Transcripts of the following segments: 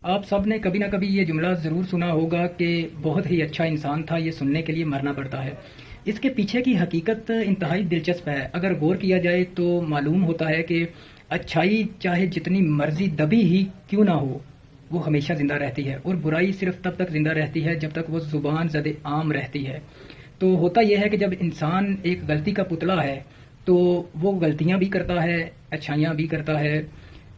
آپ سب نے کبھی نہ کبھی یہ جملہ ضرور سنا ہوگا کہ بہت ہی اچھا انسان تھا، یہ سننے کے لیے مرنا پڑتا ہے۔ اس کے پیچھے کی حقیقت انتہائی دلچسپ ہے۔ اگر غور کیا جائے تو معلوم ہوتا ہے کہ اچھائی چاہے جتنی مرضی دبی ہی کیوں نہ ہو، وہ ہمیشہ زندہ رہتی ہے، اور برائی صرف تب تک زندہ رہتی ہے جب تک وہ زبان زد عام رہتی ہے۔ تو ہوتا یہ ہے کہ جب انسان ایک غلطی کا پتلا ہے تو وہ غلطیاں بھی کرتا ہے، اچھائیاں بھی کرتا ہے،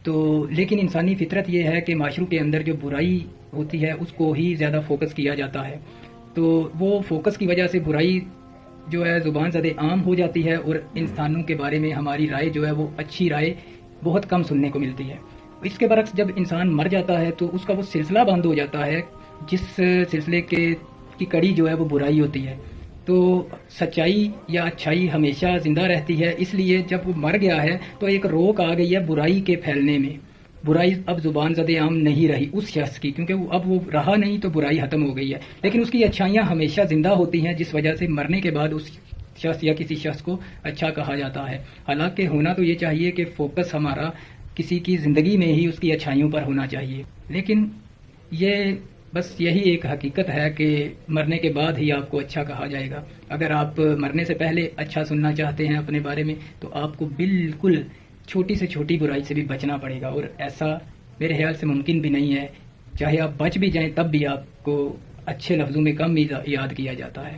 تو لیکن انسانی فطرت یہ ہے کہ معاشروں کے اندر جو برائی ہوتی ہے اس کو ہی زیادہ فوکس کیا جاتا ہے، تو وہ فوکس کی وجہ سے برائی جو ہے زبان زد عام ہو جاتی ہے، اور انسانوں کے بارے میں ہماری رائے جو ہے وہ اچھی رائے بہت کم سننے کو ملتی ہے۔ اس کے برعکس جب انسان مر جاتا ہے تو اس کا وہ سلسلہ بند ہو جاتا ہے، جس سلسلے کی کڑی جو ہے وہ برائی ہوتی ہے۔ تو سچائی یا اچھائی ہمیشہ زندہ رہتی ہے، اس لیے جب وہ مر گیا ہے تو ایک روک آ گئی ہے برائی کے پھیلنے میں۔ برائی اب زبان زد عام نہیں رہی اس شخص کی، کیونکہ اب وہ رہا نہیں تو برائی ختم ہو گئی ہے، لیکن اس کی اچھائیاں ہمیشہ زندہ ہوتی ہیں، جس وجہ سے مرنے کے بعد اس شخص یا کسی شخص کو اچھا کہا جاتا ہے۔ حالانکہ ہونا تو یہ چاہیے کہ فوکس ہمارا کسی کی زندگی میں ہی اس کی اچھائیوں پر ہونا چاہیے، لیکن یہ بس یہی ایک حقیقت ہے کہ مرنے کے بعد ہی آپ کو اچھا کہا جائے گا۔ اگر آپ مرنے سے پہلے اچھا سننا چاہتے ہیں اپنے بارے میں تو آپ کو بالکل چھوٹی سے چھوٹی برائی سے بھی بچنا پڑے گا، اور ایسا میرے خیال سے ممکن بھی نہیں ہے۔ چاہے آپ بچ بھی جائیں تب بھی آپ کو اچھے لفظوں میں کم ہی یاد کیا جاتا ہے۔